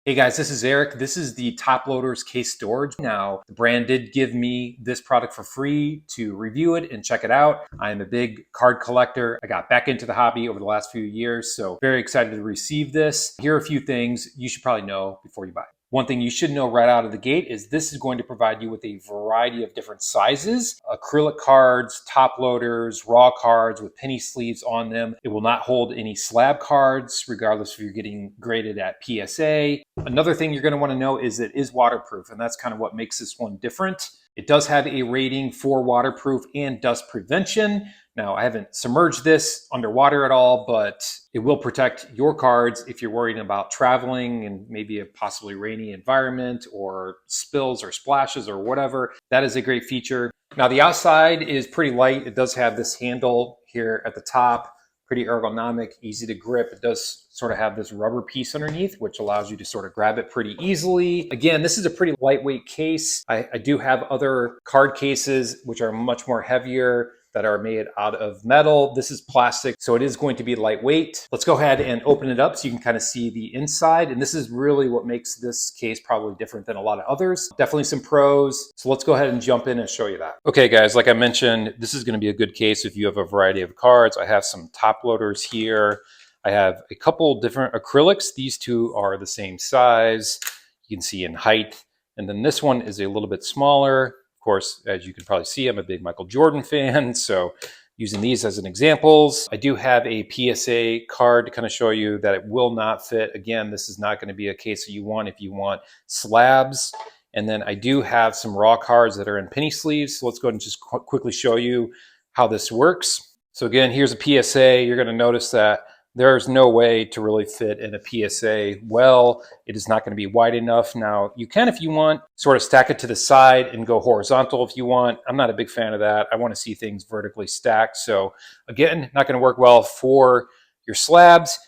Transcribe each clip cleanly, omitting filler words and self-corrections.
Hey guys, this is Eric. This is the Toploaders case storage. Now, the brand did give me this product for free to review it and check it out. I am a big card collector. I got back into the hobby over the last few years, so very excited to receive this. Here are a few things you should probably know before you buy it. One thing you should know right out of the gate is this is going to provide you with a variety of different sizes, acrylic cards, top loaders, raw cards with penny sleeves on them. It will not hold any slab cards, regardless if you're getting graded at PSA. Another thing you're going to want to know is it is waterproof, and that's kind of what makes this one different. It does have a rating for waterproof and dust prevention. Now, I haven't submerged this underwater at all, but it will protect your cards if you're worried about traveling and maybe a possibly rainy environment or spills or splashes or whatever. That is a great feature. Now, the outside is pretty light. It does have this handle here at the top, pretty ergonomic, easy to grip. It does sort of have this rubber piece underneath, which allows you to sort of grab it pretty easily. Again, this is a pretty lightweight case. I do have other card cases, which are much more heavier, that are made out of metal. This is plastic, so it is going to be lightweight. Let's go ahead and open it up so you can kind of see the inside. And this is really what makes this case probably different than a lot of others. Definitely some pros. So let's go ahead and jump in and show you that. Okay guys, like I mentioned, this is gonna be a good case if you have a variety of cards. I have some top loaders here. I have a couple different acrylics. These two are the same size. You can see in height. And then this one is a little bit smaller. Of course, as you can probably see, I'm a big Michael Jordan fan, so using these as an examples. I do have a PSA card to kind of show you that it will not fit. Again, this is not going to be a case that you want if you want slabs. And then I do have some raw cards that are in penny sleeves. So let's go ahead and just quickly show you how this works. So again, here's a PSA. You're going to notice that there's no way to really fit in a PSA well. It is not going to be wide enough. Now, you can, if you want, sort of stack it to the side and go horizontal if you want. I'm not a big fan of that. I want to see things vertically stacked. So again, not going to work well for your slabs.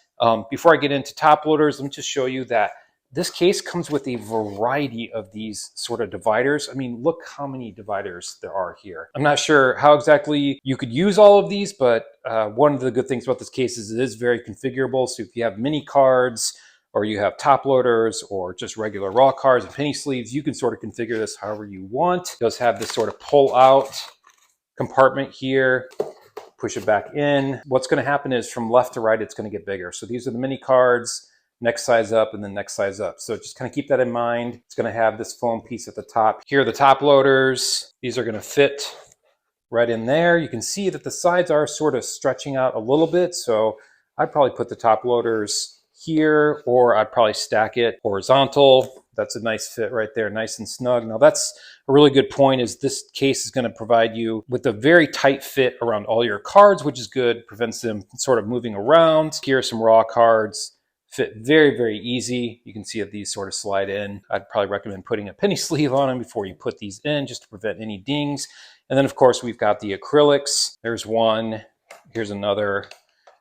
Before I get into top loaders, let me just show you that this case comes with a variety of these sort of dividers. I mean, look how many dividers there are here. I'm not sure how exactly you could use all of these, but one of the good things about this case is it is very configurable. So if you have mini cards or you have top loaders or just regular raw cards and penny sleeves, you can sort of configure this however you want. It does have this sort of pull out compartment here. Push it back in. What's going to happen is from left to right, it's going to get bigger. So these are the mini cards. Next size up and then next size up. So just kind of keep that in mind. It's going to have this foam piece at the top. Here are the top loaders. These are going to fit right in there. You can see that the sides are sort of stretching out a little bit. So I'd probably put the top loaders here, or I'd probably stack it horizontal. That's a nice fit right there, nice and snug. Now that's a really good point, is this case is going to provide you with a very tight fit around all your cards, which is good, prevents them sort of moving around. Here are some raw cards. Fit very, very easy. You can see that these sort of slide in. I'd probably recommend putting a penny sleeve on them before you put these in, just to prevent any dings. And then of course we've got the acrylics. There's one, here's another,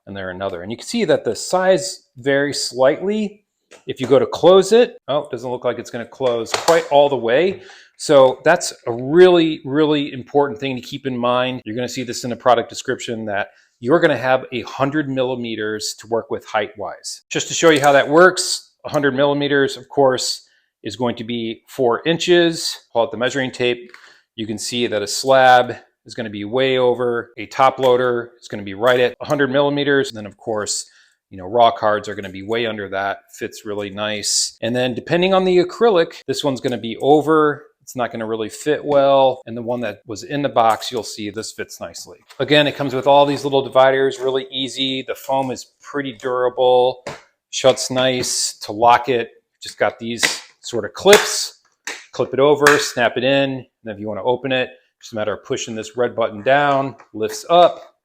and there another. And you can see that the size varies slightly. If you go to close it, oh, it doesn't look like it's going to close quite all the way. So that's a really, really important thing to keep in mind. You're going to see this in the product description that you're going to have 100 millimeters to work with height-wise. Just to show you how that works, 100 millimeters, of course, is going to be 4 inches. Pull out the measuring tape. You can see that a slab is going to be way over. A top loader is going to be right at 100 millimeters. And then, of course, you know, raw cards are going to be way under that. Fits really nice. And then depending on the acrylic, this one's going to be over. It's not going to really fit well. And the one that was in the box, you'll see this fits nicely. Again, it comes with all these little dividers, really easy. The foam is pretty durable, shuts nice. To lock it, just got these sort of clips. Clip it over, snap it in. And then if you want to open it, just a matter of pushing this red button down, lifts up,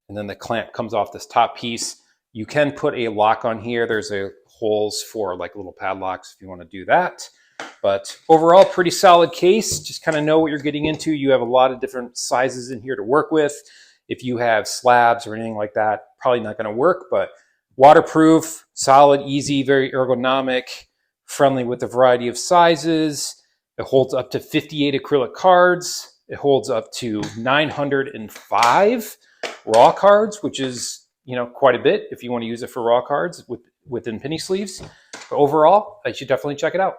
and then the clamp comes off this top piece. You can put a lock on here. There's holes for like little padlocks if you want to do that. But overall, pretty solid case. Just kind of know what you're getting into. You have a lot of different sizes in here to work with. If you have slabs or anything like that, probably not going to work, but waterproof, solid, easy, very ergonomic, friendly with a variety of sizes. It holds up to 58 acrylic cards. It holds up to 905 raw cards, which is, you know, quite a bit if you want to use it for raw cards within penny sleeves. But overall, you should definitely check it out.